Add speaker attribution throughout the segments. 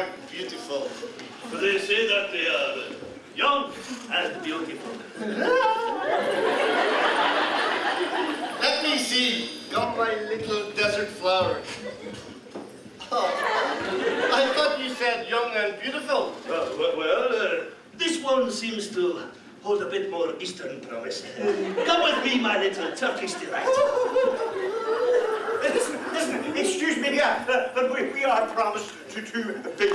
Speaker 1: are beautiful.
Speaker 2: They say that they are young and beautiful.
Speaker 1: Let me see. Got my little desert flowers. Oh, I thought you said young and beautiful.
Speaker 2: This one seems to hold a bit more Eastern promise. Come with me, my little Turkish delight.
Speaker 3: Listen, excuse me, but we are promised to two big,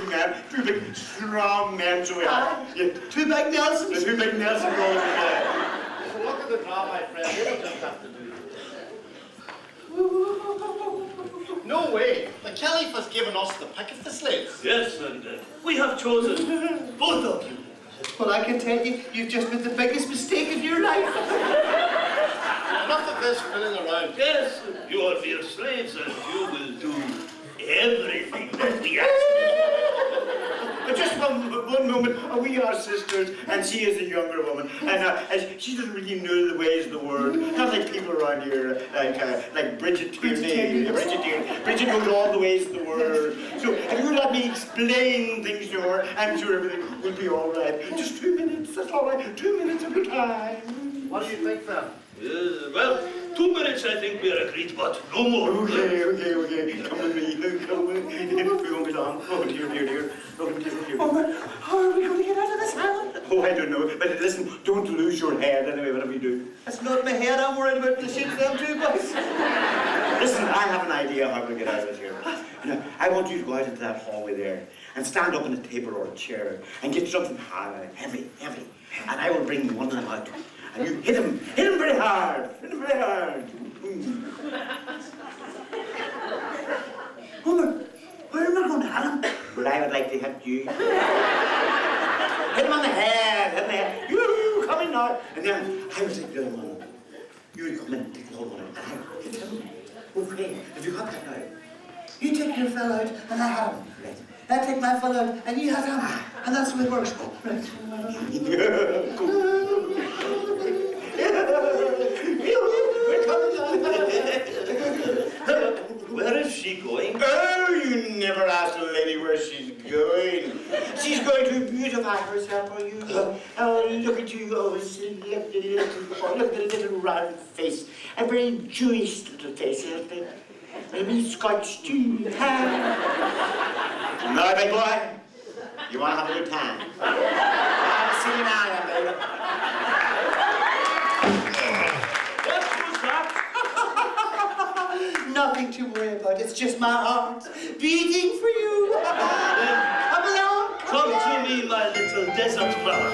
Speaker 3: strong men, so we are.
Speaker 2: Two big Nelsons?
Speaker 3: Two big Nelson rolls,
Speaker 1: So look at the draw, my friend. It'll just have to do. No way. The Caliph has given us the pick of the slaves.
Speaker 2: Yes, and we have chosen both of you.
Speaker 4: Well, I can tell you, you've just made the biggest mistake of your life.
Speaker 1: Enough of this fooling around.
Speaker 2: Yes, you are your slaves, and you will do everything that we ask you.
Speaker 3: Just one moment. We are sisters, and she is a younger woman, and she doesn't really know the ways of the world. Not like people around here, like Bridget Tierney. Bridget knows all the ways of the world. So if you let me explain things to her, I'm sure everything will be all right. Just 2 minutes, that's all right. 2 minutes at a time.
Speaker 1: What do you think, then?
Speaker 2: Well, 2 minutes I think we are agreed, but no more.
Speaker 3: Okay. Come with me. Come with me. We won't be long. Oh, dear. Oh, dear.
Speaker 4: Oh, how are we going to get out of this island?
Speaker 3: Oh, I don't know. But listen, don't lose your head anyway, whatever you do.
Speaker 4: That's not my head. I'm worried about the shit them two boys.
Speaker 3: Listen, I have an idea how to get out of here. I want you to go out into that hallway there and stand up on a table or a chair and get something hard, heavy. And I will bring one of them out. And you hit him very hard.
Speaker 4: Homer, where am I going to hit him?
Speaker 3: Well, I would like to hit you. Hit him on the head. You come in now. And then I will take the other one. You will come in and take the other one. And I will hit him. Okay, have you got that now?
Speaker 4: You take your fell out and I have him.
Speaker 3: Right.
Speaker 4: I take my fell out and you have him. And that's the way it works. Right.
Speaker 2: Where is she going?
Speaker 3: Oh, you never asked a lady where she's going. She's going to beautify herself for you. Look at you, look at a little round face. A very Jewish little face, isn't it? And a wee Scotch too. Now, big boy, you want to have a good time? I'll see you now, baby.
Speaker 2: What was that?
Speaker 4: Nothing to worry about. It's just my heart beating for you. Come along.
Speaker 2: Come to me, my little desert flower.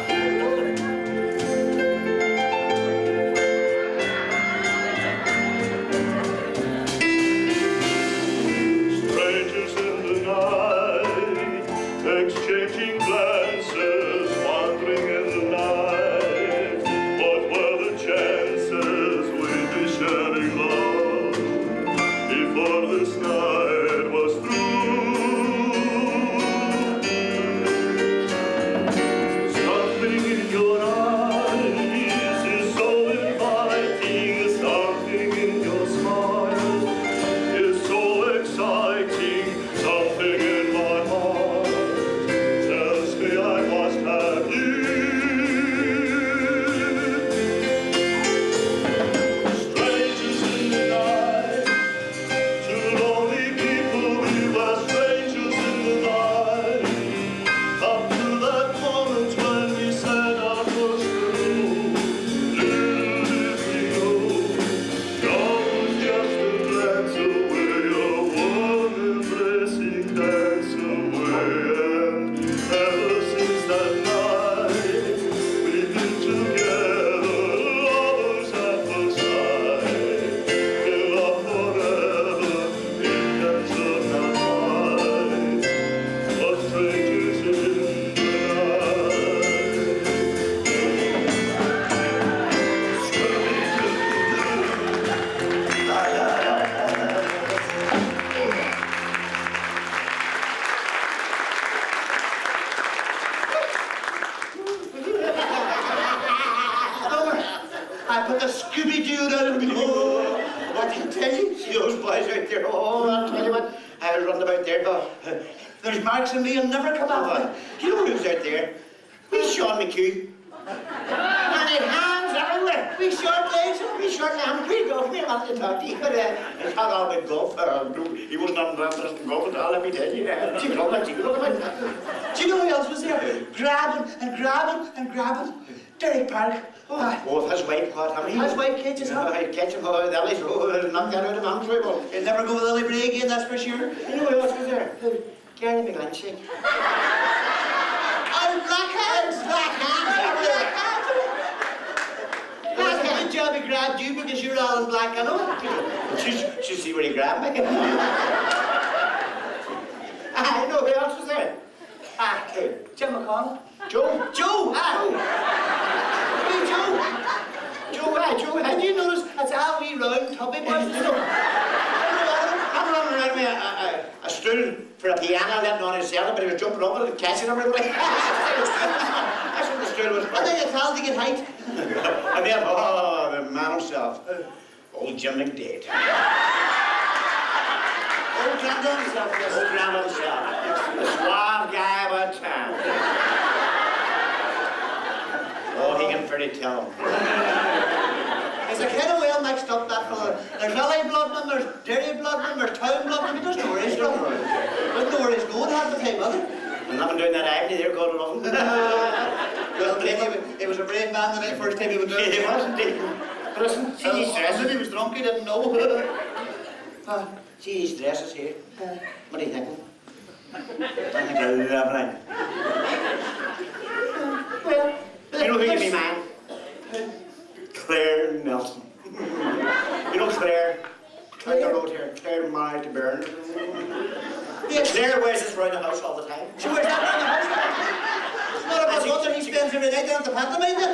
Speaker 5: Exchanging glances, wandering in the night. What were the chances we'd be sharing love before this night was through? Something in your eyes is so inviting, something in your smile is so exciting, something in my heart.
Speaker 4: I put the Scooby-Doo out of me. Oh, I can tell you, those boys out there, oh, I'll tell you what,
Speaker 3: I was running about there. Oh,
Speaker 4: There's marks in me, I'll never come out.
Speaker 3: do you know who's out there? We Sean McHugh. And his hands everywhere.
Speaker 4: We short legs.
Speaker 3: We short lamb. We go. We want to talk to you. But it's not all about golf. He wasn't interested in golf at all, let me tell you. Do you know about
Speaker 4: Do you know who else was there? Grabbing and grabbing and grabbing. Derek Park.
Speaker 3: Oh, his wife caught him.
Speaker 4: His wife catches him.
Speaker 3: Catch him. Oh, that is, knock that out of man's way. Well,
Speaker 4: He'll never go with Lily Bray again, that's for sure.
Speaker 3: you know who else was there? Gary McGlinchey.
Speaker 4: Oh, Black Hands! Black Hands! It was a good job he grabbed you because you're all in black, I know.
Speaker 3: She see where he grabbed me. I know who else was there. Who?
Speaker 4: Jim McConnell.
Speaker 3: Joe.
Speaker 4: Joe! Hey, Joe, had you noticed that's how we round tubby boys?
Speaker 3: I'm running around with a stool for a piano, letting on his cellar, but he was jumping over it, catching everybody. That's what the stool was for.
Speaker 4: And then you tell to get height.
Speaker 3: And then, the man himself, old Jim McDade.
Speaker 4: Old Grandad himself, yes.
Speaker 3: Old Grandad himself. The suave guy about town. Oh, he can pretty tell.
Speaker 4: He's a kind of well mixed up, that fella. There's LA bloodman, there's Derry bloodman, there's town bloodman. He doesn't know where he's from. Doesn't know where he's going half the time, either.
Speaker 3: I'm not doing that agony there, God alone.
Speaker 4: Well, he was a brave man the very first time he would do it.
Speaker 3: He wasn't, he? Listen, see these dresses?
Speaker 4: Maybe he was drunk, he didn't know.
Speaker 3: See these dresses here? What do you think? I think they're lovely.
Speaker 4: Well,
Speaker 3: You know who you be, man? Claire Nelson. You know Claire? Claire the road here. Claire married to Byrne.
Speaker 4: yes.
Speaker 3: Claire wears this around the house all the time.
Speaker 4: She wears that around the house. It's not about what he spends every night down at the pantomime then.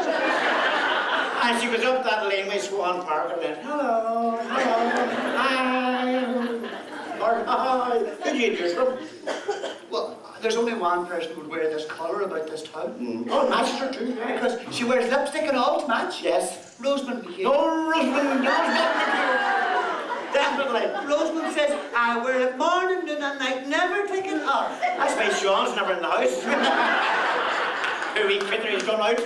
Speaker 3: And she was up that laneway, Swan Park, and then, hello, hi, or hi. Who do you hear from?
Speaker 4: Well, there's only one person who would wear this colour about this town.
Speaker 3: Oh, matches her too.
Speaker 4: Because she wears lipstick and all to match.
Speaker 3: Yes.
Speaker 4: Rosamund McHugh.
Speaker 3: No, Rosamund, definitely.
Speaker 4: Rosamund says, I wear it morning, noon and night, never take it off.
Speaker 3: That's why Sean's never in the house. Who wee critter, he's gone out.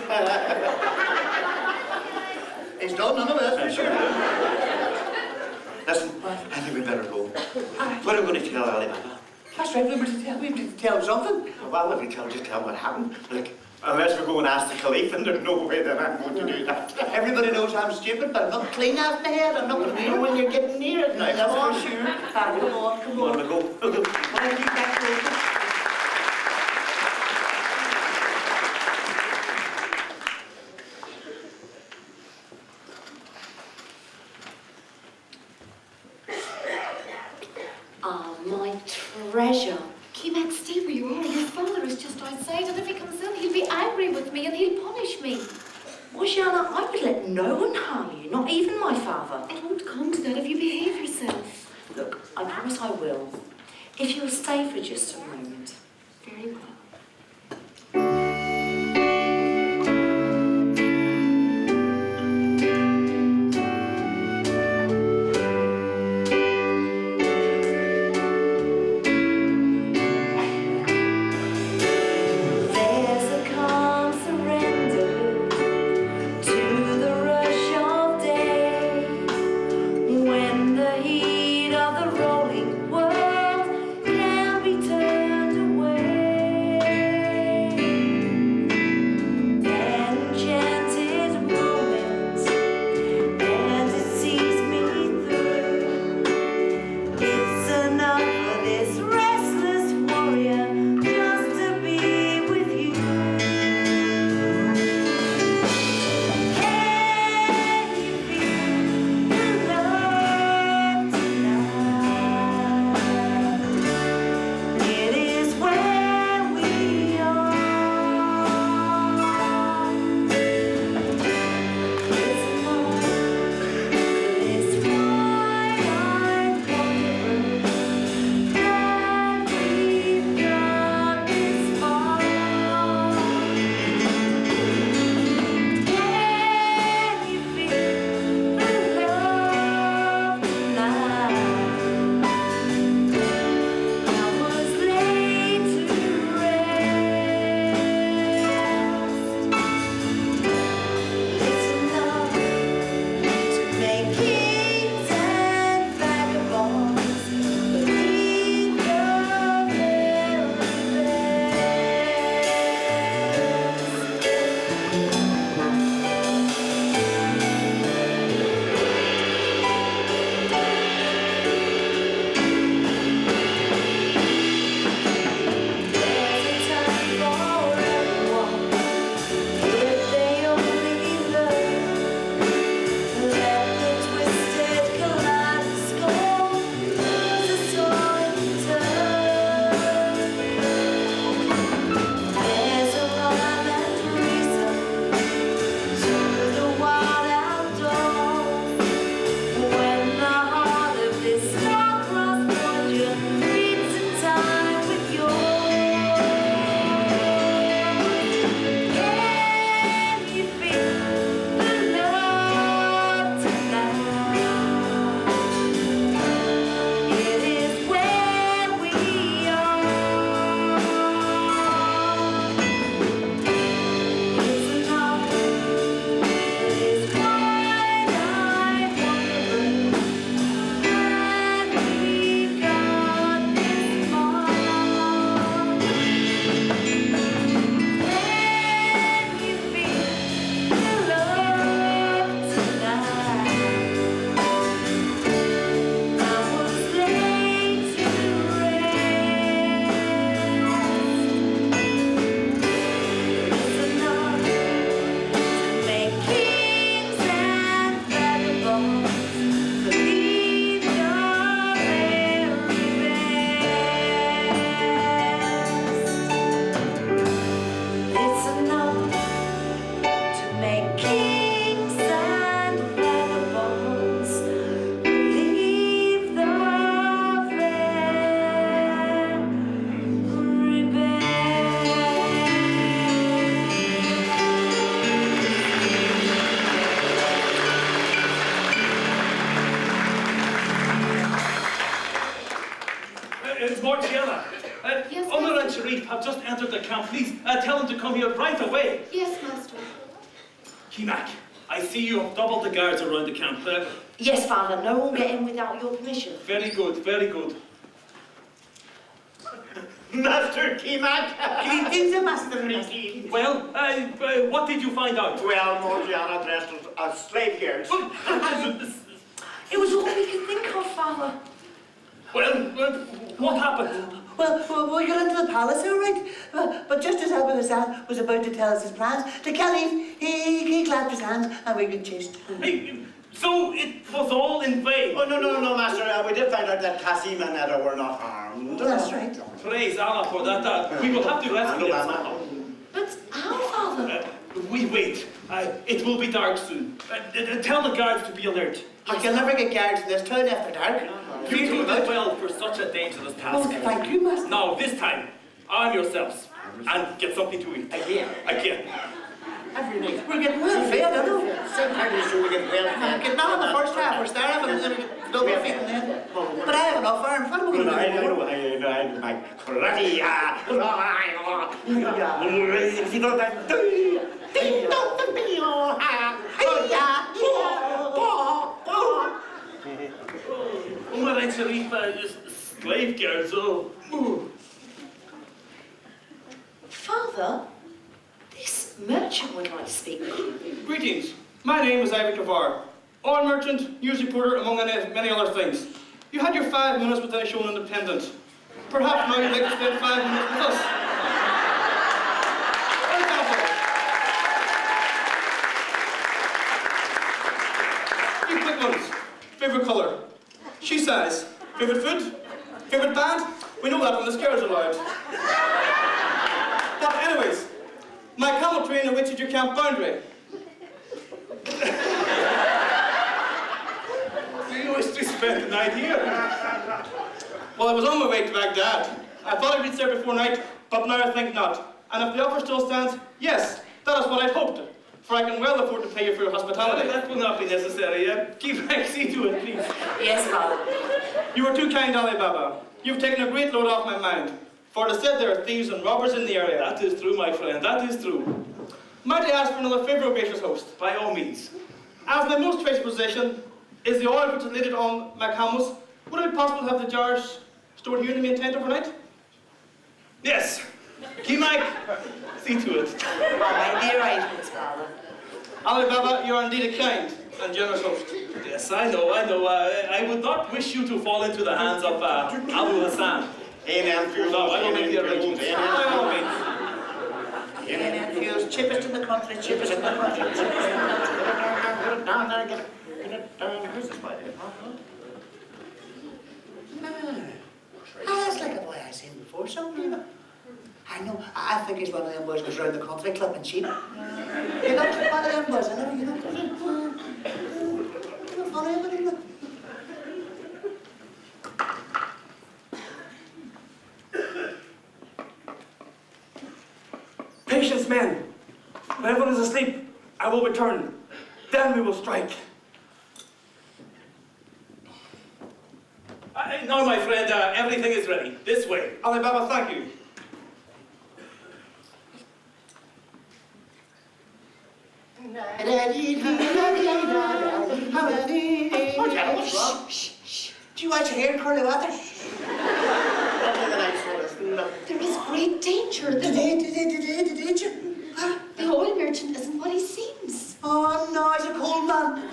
Speaker 4: He's done none of this, for sure.
Speaker 3: Listen, I think we better go. What are we going to tell Alibaba?
Speaker 4: That's right, we were to tell him something.
Speaker 3: Well, if we just tell what happened. Like, unless we go and ask the Caliph, and there's no way that I'm going to do that.
Speaker 4: Everybody knows I'm stupid, but I'm not clean out my head. I'm not going to do
Speaker 3: You know,
Speaker 4: it.
Speaker 3: when you're getting near it now,
Speaker 4: That's
Speaker 3: come on.
Speaker 4: for sure. Come on, come
Speaker 3: Come on,
Speaker 4: on.
Speaker 3: we go.
Speaker 4: Why keep that close?
Speaker 6: Ah, my treasure.
Speaker 7: Keep back, stay where you are. Your father is just outside, and if he comes in, he'll be angry with me and he'll punish me.
Speaker 6: Oceana, I would let no one harm you, not even my father.
Speaker 7: It won't come to that if you behave yourself.
Speaker 6: Look, I promise I will. If you'll stay for just a moment.
Speaker 7: Very well.
Speaker 6: There's a calm surrender to the rush of day when the heat of the rolling world can be turned away. Enchanted moments, and it sees me through. It's enough for this restless warrior just to be with you. Can you feel the love tonight?
Speaker 8: Sharif have just entered the camp. Please tell them to come here right away.
Speaker 7: Yes, Master.
Speaker 8: Kimak, I see you have doubled the guards around the camp.
Speaker 6: Yes, Father, no one get in without your permission.
Speaker 8: Very good, very good.
Speaker 3: Master Kimak!
Speaker 4: Greetings, Master Ricky.
Speaker 8: Well, what did you find out?
Speaker 3: Well, Morgiana dressed as slave girls.
Speaker 6: It was all we could think of, Father.
Speaker 8: Well, what happened?
Speaker 4: Well, we got into the palace, all right. But just as Abu Hassan was about to tell us his plans, the Caliph, he clapped his hands and we got chased.
Speaker 8: Hey, so it was all in vain.
Speaker 3: Oh, no, Master. We did find out that Qasim and Netta were not harmed.
Speaker 4: That's right.
Speaker 8: Praise Allah for that. We will have to rescue them somehow.
Speaker 7: But how, Father?
Speaker 8: We wait. It will be dark soon. Tell the guards to be alert.
Speaker 4: I can never get guards in this town after dark.
Speaker 8: You two did well for such a dangerous
Speaker 4: Oh,
Speaker 8: task.
Speaker 4: thank you, Master.
Speaker 8: Now, this time, arm yourselves and get something to eat. Again.
Speaker 4: Every night. We're getting well fed, I know.
Speaker 1: Same time as you get well fed.
Speaker 4: Getting on in the first half, we're starving and then we get double feeding then. But I have enough arms. What am I going to do?
Speaker 3: I know, my karate.
Speaker 8: Umar and Sharif, slave girls, oh.
Speaker 6: Father, this merchant would like to speak with you.
Speaker 9: Greetings. My name is Ivy Kavar, oil merchant, news reporter, among many other things. You had your 5 minutes with the show Independent. Perhaps now you'd like to spend 5 minutes with us. Few quick ones. Favorite colour? She size. Favorite food? Favorite band? We know that when the scares are loud. But anyways, my camel train awaits your camp boundary.
Speaker 8: You must respect an idea.
Speaker 9: Well, I was on my way to Baghdad. I thought I'd reach there before night, but now I think not. And if the offer still stands, yes, that is what I'd hoped. For I can well afford to pay you for your hospitality.
Speaker 8: That will not be necessary. Keep back, see to it, please.
Speaker 6: Yes, Father.
Speaker 9: You are too kind, Ali Baba. You've taken a great load off my mind. For it is said there are thieves and robbers in the area.
Speaker 8: That is true, my friend, that is true.
Speaker 9: Might I ask for another favour, O gracious host?
Speaker 8: By all means.
Speaker 9: As my most treasured possession is the oil which is laid on my camels, would it be possible to have the jars stored here in the main tent overnight?
Speaker 8: Yes. Kimak, see to it.
Speaker 6: I'll make the arrangements, Father.
Speaker 9: Ali Baba, you are indeed a kind and generous host.
Speaker 8: Yes, I know. I would not wish you to fall into the hands of Abu Hassan.
Speaker 3: Amen.
Speaker 8: No, I will make the arrangements. By all means.
Speaker 4: Amen. Feels cheapest in the country, cheapest in the country.
Speaker 3: Get it down there, get it down. Who's this by there?
Speaker 4: That's like a boy I've seen before, something, you know. I know, I think he's one of them boys who goes round the country clipping sheep. You know, one of them boys, I know, you know. Funny, but you know.
Speaker 9: Patience, men. When everyone is asleep, I will return. Then we will strike.
Speaker 8: No, my friend, everything is ready. This way.
Speaker 9: Ali Baba, thank you.
Speaker 4: Do you watch your hair curly water?
Speaker 7: There is great danger. The oil merchant isn't what he seems.
Speaker 4: Oh no, he's a cold man.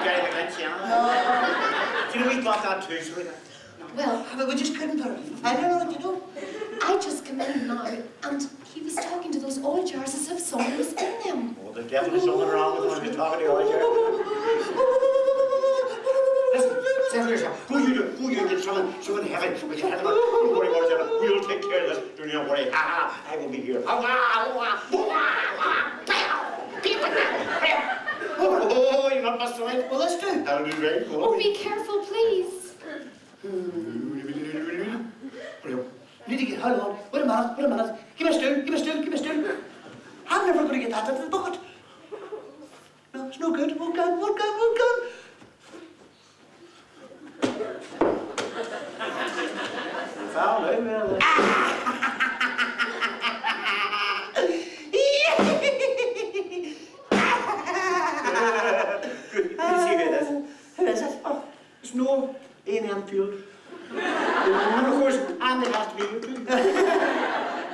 Speaker 3: Okay, the glitch, yeah. Do you know we got that too, so
Speaker 7: Well,
Speaker 4: But we just couldn't put it. I don't know what you know.
Speaker 7: I just came in now, and he was talking to those oil jars as if someone was in them.
Speaker 3: Oh, there's definitely something wrong with when you're talking to all your... Listen, say to yourself, who you get someone heaven, we can have him. Don't worry about it, we'll take care of this. Do not worry, ha ha, I will be here. Oh, you're not busting right?
Speaker 4: Well, let's do.
Speaker 3: That'll do very cool.
Speaker 7: Oh, be careful, please.
Speaker 4: Need to get, hold on. Wait a minute. Give me a stool. I'm never going to get that out of the bucket. No, it's no good. One gun.
Speaker 3: Found it, really. Snow in Enfield. And of course, Ahmed has to be here too.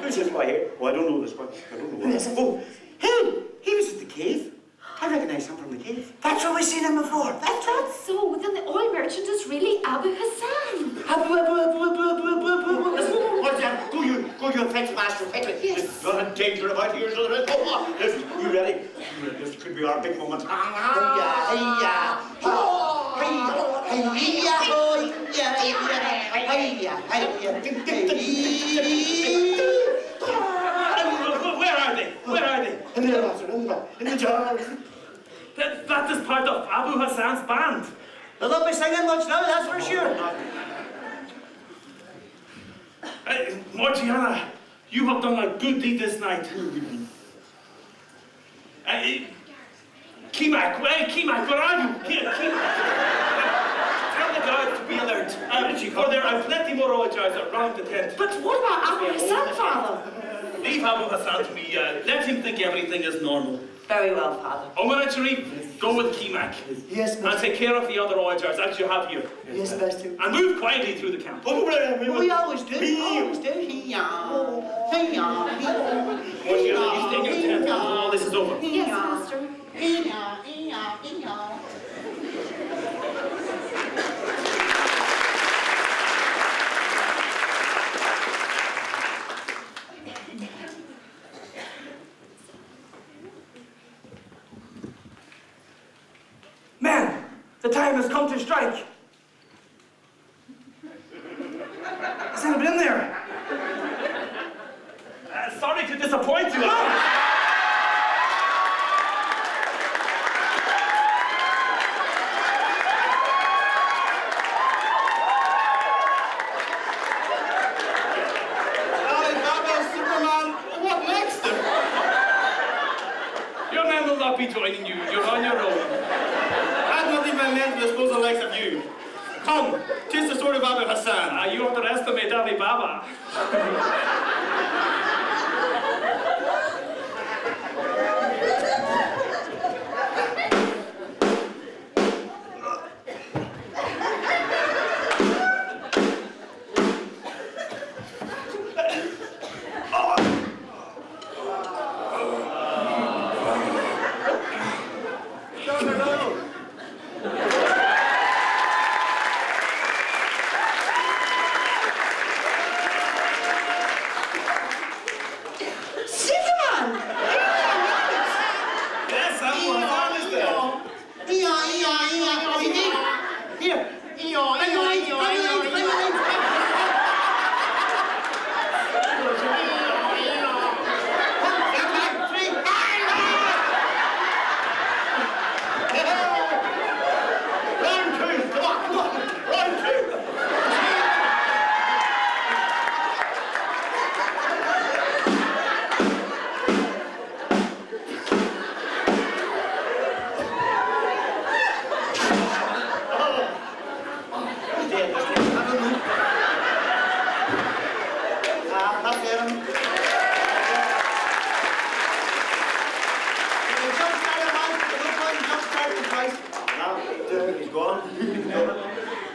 Speaker 3: Who's this guy here? Oh, I don't know this guy. I don't know. Oh, hey, he was at the cave. I recognise him from the cave.
Speaker 4: That's where we've seen him before.
Speaker 7: That's so. Then the oil merchant is really Abu Hassan.
Speaker 3: Go you and fetch master, fetch it.
Speaker 7: Yes.
Speaker 3: There's not a danger about here, so there is. Oh, listen, you ready? This could be our big moment.
Speaker 8: Where are they? Where are they?
Speaker 3: In there, master, in the jar.
Speaker 8: That is part of Abu Hassan's band.
Speaker 4: They'll not be singing much now, that's for sure.
Speaker 8: Morgiana, you have done a good deed this night. Kimak, where are you? Tell the guards to be alert. For there are plenty more oil jars around the tent.
Speaker 6: But what about Abu Hassan, Father?
Speaker 8: Leave Abu Hassan to me. Let him think everything is normal.
Speaker 6: Very well, Father.
Speaker 8: Omar and Sharif, go with Kimak.
Speaker 4: Yes,
Speaker 8: And take care of the other oil jars as you have here.
Speaker 4: Yes, master.
Speaker 8: And move quietly through the camp.
Speaker 4: We always do. Always do.
Speaker 8: Morgiana, you stay in your tent until all this is over.
Speaker 7: Yes, master.
Speaker 9: Men, the time has come to strike. Has anybody been there?
Speaker 8: Sorry to disappoint you.
Speaker 9: What next?
Speaker 8: Your men will not be joining you. You're on your own.
Speaker 9: I've not even my men to dispose the likes of you. Come, tis the sword of Abu Hassan.
Speaker 8: You underestimate Ali Baba.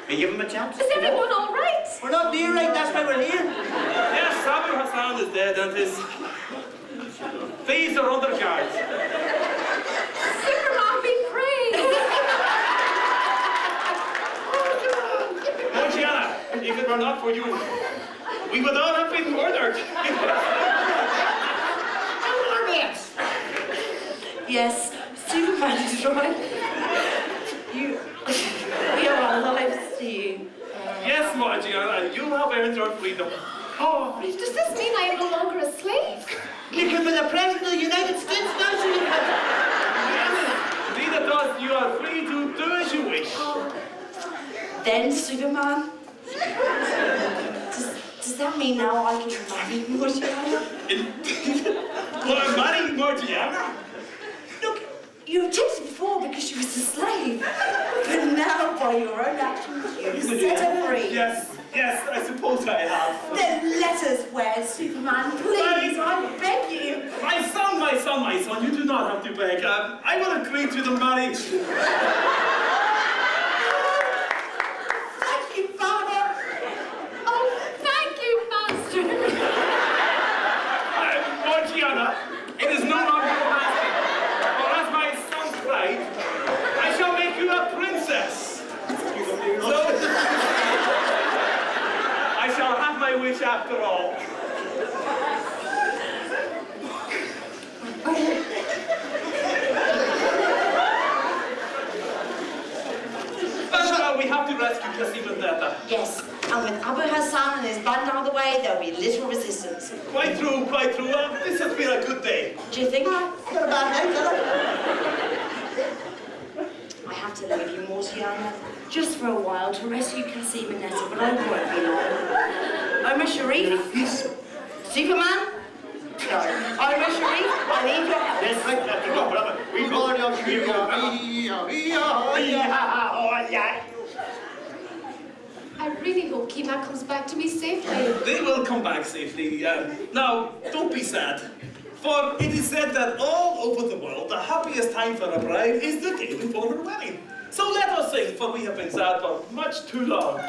Speaker 3: We give him a chance.
Speaker 7: Is everyone all right?
Speaker 4: We're not near right, that's why we're here.
Speaker 8: Yes, Abu Hassan is dead and his thieves are under guard.
Speaker 7: Superman be praised.
Speaker 8: Morgiana, if it were not for you, we would all have been murdered.
Speaker 6: Yes, Superman is right. We are our lives to you.
Speaker 8: Yes, Morgiana, you have earned your freedom. Oh,
Speaker 7: Does this mean I am no longer a slave?
Speaker 4: You can be the President of the United States now, so you can...
Speaker 8: neither does you are free to do as you wish.
Speaker 6: Then, Superman, does that mean now I can marry Morgiana?
Speaker 8: Well, I'm marrying Morgiana?
Speaker 6: Look, you objected before because she was a slave. But now, by your own actions, you've set her free.
Speaker 8: Yes, I suppose I have.
Speaker 6: Then let us wear Superman, please, I beg you.
Speaker 8: My son, you do not have to beg. I will agree to the marriage. my wish after all. But we have to rescue Kasim and Tata.
Speaker 6: Yes, and with Abu Hassan and his band out of the way, there'll be little resistance.
Speaker 8: Quite true, quite true. This has been a good day.
Speaker 6: Do you think?
Speaker 4: Not a bad night, fella.
Speaker 6: I have to leave you, Mortiana, just for a while to rescue Kasim and Netta, but I won't be long. Omar Sharif? Superman? No. Omar Sharif, I need your help.
Speaker 3: Yes, right, Captain. No problem. We go on your tree.
Speaker 7: I really hope Kima comes back to me safely.
Speaker 8: They will come back safely. Now, don't be sad. For it is said that all over the world, the happiest time for a bride is the day before her wedding. So let us sing, for we have been sad for much too long.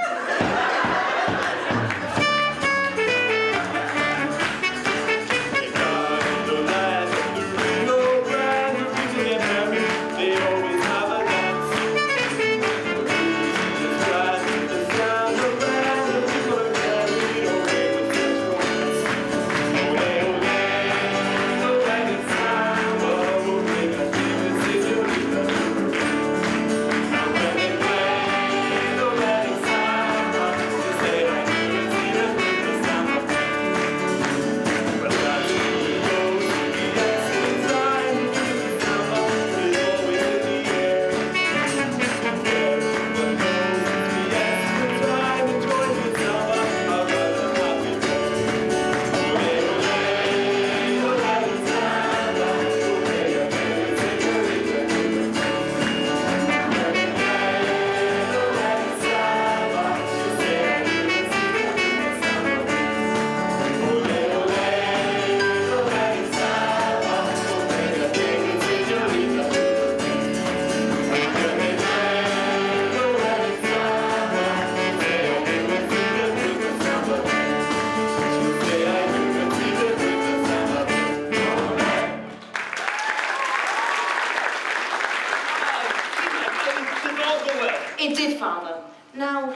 Speaker 6: It did, Father. Now,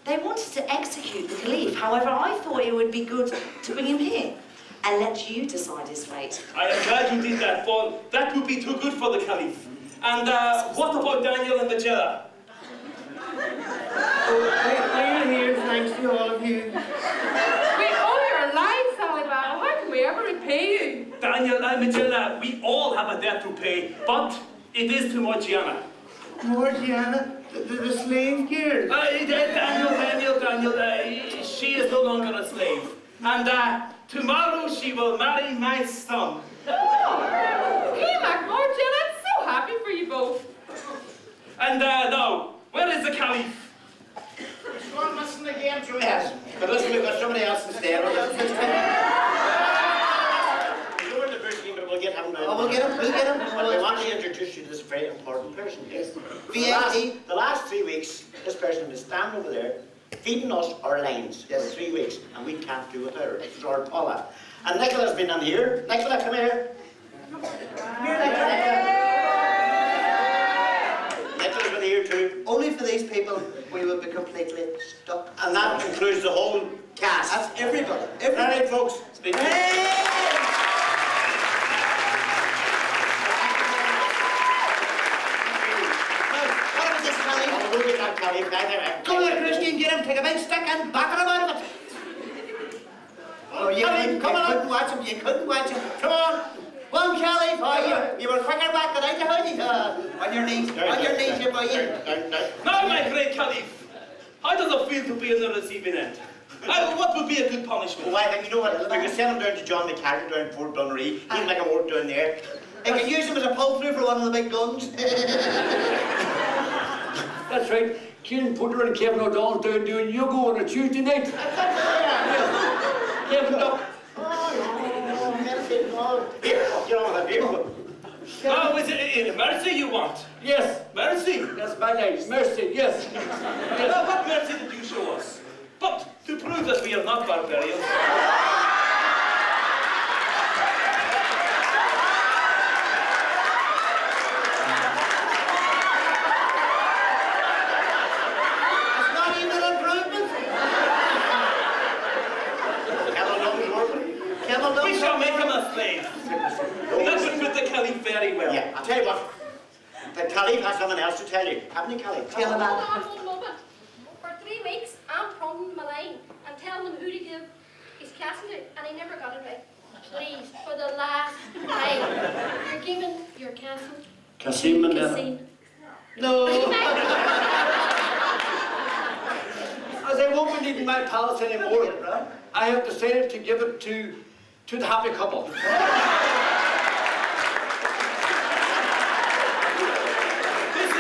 Speaker 6: they wanted to execute the Caliph. However, I thought it would be good to bring him here and let you decide his fate.
Speaker 8: I am glad you did that, for that would be too good for the Caliph. And what about Daniel and Magella?
Speaker 3: We're here, thanks to all of you.
Speaker 10: We owe your lives, Alibaba. How can we ever repay you?
Speaker 8: Daniel and Magella, we all have a debt to pay, but it is to Morgiana.
Speaker 3: Morgiana, the slave girl.
Speaker 8: Daniel, she is no longer a slave. And tomorrow she will marry my son.
Speaker 10: Oh, Kima, Morgiana, I'm so happy for you both.
Speaker 8: And now, where is the Caliph?
Speaker 3: He's gone missing again, through yes. But listen, we've got somebody else instead. He's over the bush, but we'll get him now.
Speaker 4: Oh, we'll get him.
Speaker 3: But we want to introduce you to this very important person. Yes.
Speaker 4: VIP.
Speaker 3: The last 3 weeks, this person has been standing over there, feeding us our lines for 3 weeks, and we can't do without her. It's our Paula. And Nicola's been on here. Nicola, come here. Come here, Nicola. Nicola's been here too.
Speaker 4: Only for these people, we will be completely stuck.
Speaker 3: And that includes the whole cast.
Speaker 4: That's everybody.
Speaker 3: All right, folks. Speak to you.
Speaker 4: Come on, Christine, get him, take a big stick and back him out of it. Oh, you couldn't watch him, you couldn't watch him. Come on. One, Caliph, you were quicker back than I heard you. On your knees, you boy.
Speaker 8: Now, my great Caliph, how does it feel to be in the receiving end? What would be a good punishment?
Speaker 3: Well, I think, you know what, we could send him down to John McCarthy down in Fort Dunree. He'd make a work down there.
Speaker 4: I could use him as a pull-through for one of the big guns.
Speaker 11: That's right. Kieran Putter and Kevin O'Donnell down doing yoga on a Tuesday night. Kevin Duck.
Speaker 3: Here, get on with it, here.
Speaker 8: Oh, is it mercy you want?
Speaker 11: Yes.
Speaker 8: Mercy?
Speaker 11: That's my name. Mercy, yes.
Speaker 8: Well, what mercy did you show us? But to prove that we are not barbarians.
Speaker 4: tell you what. The Caliph has something else to tell you. Haven't you, Caliph? Tell him
Speaker 7: Hold
Speaker 4: that.
Speaker 7: on one moment. For 3 weeks, I'm prodding my line and telling him who to give his castle to, and he never got it right. Please, for the last time, you're giving your castle
Speaker 11: Kasim and
Speaker 7: Cassim.
Speaker 4: No.
Speaker 11: As I won't be needing my palace anymore, I have decided to give it to the happy couple.
Speaker 8: This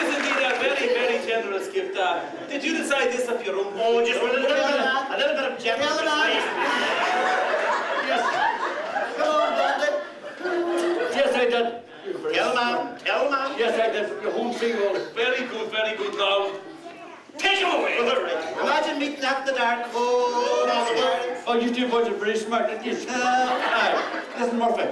Speaker 8: is indeed a very, very generous gift. Did you decide this of your own?
Speaker 4: Oh, just with a little bit of generous
Speaker 3: Tell him
Speaker 4: persuasion.
Speaker 11: Yes,
Speaker 4: Come on, Blondie.
Speaker 11: yes, I did.
Speaker 4: Tell him out. Tell him out.
Speaker 11: Yes, I did. Your home single.
Speaker 8: Very good, very good. Now, take him away.
Speaker 4: Imagine meeting after the dark. Oh, that's it.
Speaker 11: Oh, you two boys are very smart, didn't you? Aye. Listen, Murphy.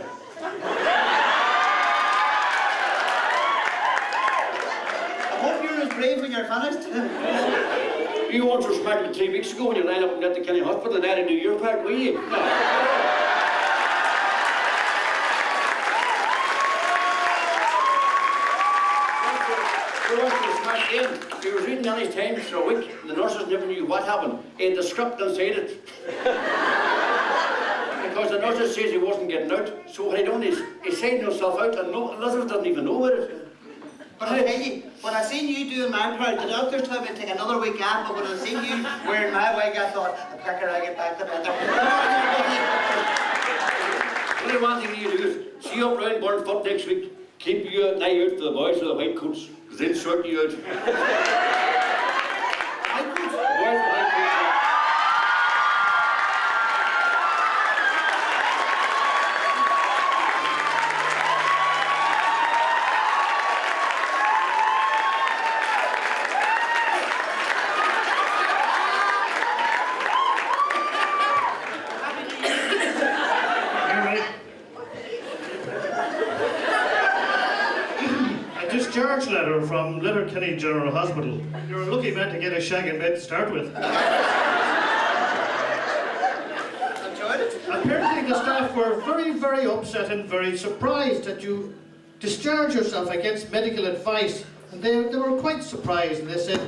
Speaker 4: I hope you're as brave when you're finished.
Speaker 11: You once were smart 3 weeks ago when you lined up and got the Kenny Hospital and I didn't do your part, were you? No. He was reading Annie's Times for a week, and the nurses never knew what happened. He had the script inside it. Because the nurses says he wasn't getting out, so what he done is he signed himself out, and Elizabeth doesn't even know about it.
Speaker 4: But I tell you, when I seen you doing my part, the doctors told me to take another week off, but when I seen you wearing my wig, I thought, the quicker I get back, the better.
Speaker 11: Only one thing you do is see you up round Burnfoot next week. Keep you an eye out for the boys with the white coats, because they'll sort you out.
Speaker 4: I could.
Speaker 11: The boys with the white coats.
Speaker 5: Discharge letter from Letterkenny General Hospital. You're a lucky man to get a shag in bed to start with.
Speaker 4: Enjoyed it?
Speaker 5: Apparently the staff were very, very upset and very surprised that you discharged yourself against medical advice. And they were quite surprised, and they said,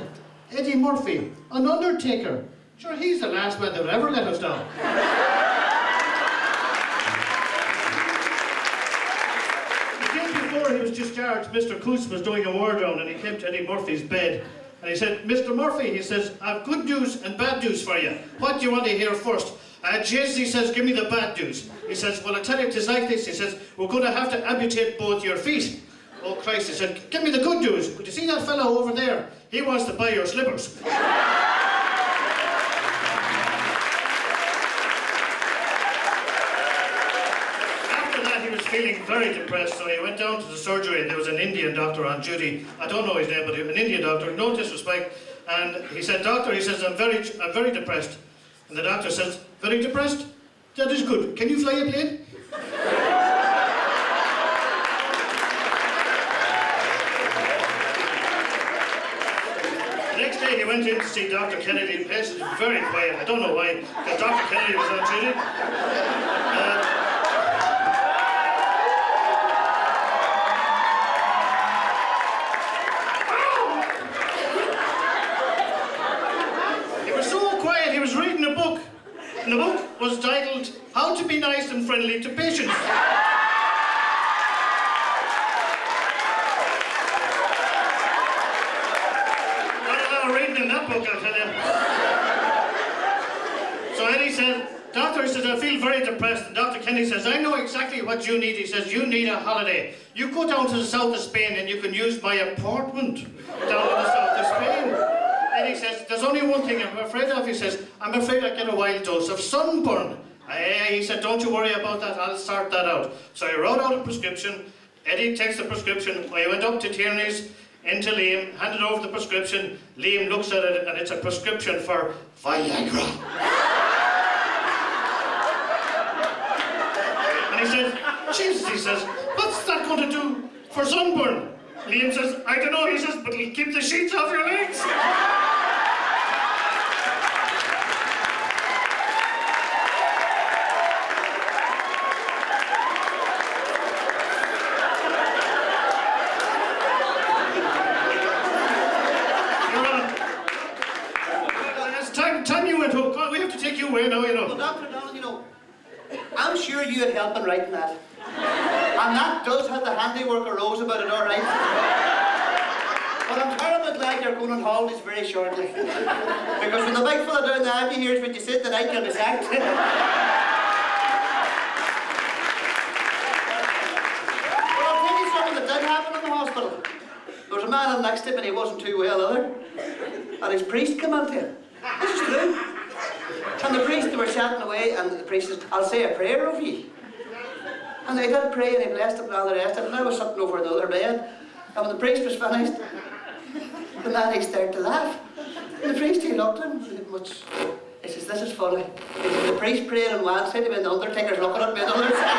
Speaker 5: Eddie Murphy, an undertaker. Sure, he's the last man that would ever let us down. Before he was discharged, Mr. Coos was doing a word round and he came to Eddie Murphy's bed and he said, Mr. Murphy, he says, I've good news and bad news for you. What do you want to hear first? Jez, he says, give me the bad news. He says, well, I tell you, it is like this. He says, we're going to have to amputate both your feet. Oh, Christ, he said, give me the good news. But you see that fellow over there? He wants to buy your slippers. Feeling very depressed, so he went down to the surgery and there was an Indian doctor on duty. I don't know his name, but an Indian doctor, no disrespect. And he said, doctor, he says, I'm very depressed. And the doctor says, very depressed? That is good. Can you fly a plane? The next day he went in to see Dr. Kennedy. The place was very quiet. I don't know why, because Dr. Kennedy was on duty. And the book was titled, How to Be Nice and Friendly to Patients. I reading in that book, I'll tell you. So Eddie said, doctor, he says, I feel very depressed. And Dr. Kennedy says, I know exactly what you need. He says, you need a holiday. You go down to the south of Spain and you can use my apartment down in the south of Spain. And he says, there's only one thing I'm afraid of. He says, I'm afraid I get a wild dose of sunburn. He said, don't you worry about that, I'll sort that out. So he wrote out a prescription. Eddie takes the prescription. I went up to Tierney's, into Liam, handed over the prescription. Liam looks at it and it's a prescription for Viagra. And he says, Jesus, he says, what's that going to do for sunburn? Liam says, I don't know, he says, but it'll keep the sheets off your legs. away now, you know.
Speaker 4: Well, Dr. Donald, you know, I'm sure you had help in writing that. And that does have the handiwork of Rose about it, all right. But I'm terribly glad you're going on holidays very shortly. Because when the big fella down the avenue hears what you said tonight, you'll be sacked. Well, I'll tell you something that did happen in the hospital. There was a man in next to him and he wasn't too well either. And his priest came in to him. This is true. And the priest, they were chatting away, and the priest says, I'll say a prayer over you. And they did pray, and he blessed him and all the rest of it. And I was sitting over in the other bed, and when the priest was finished, the man, he started to laugh. And the priest, he looked at him, he says, this is funny. He says, the priest praying on one side, and the undertaker's looking at me on the other side.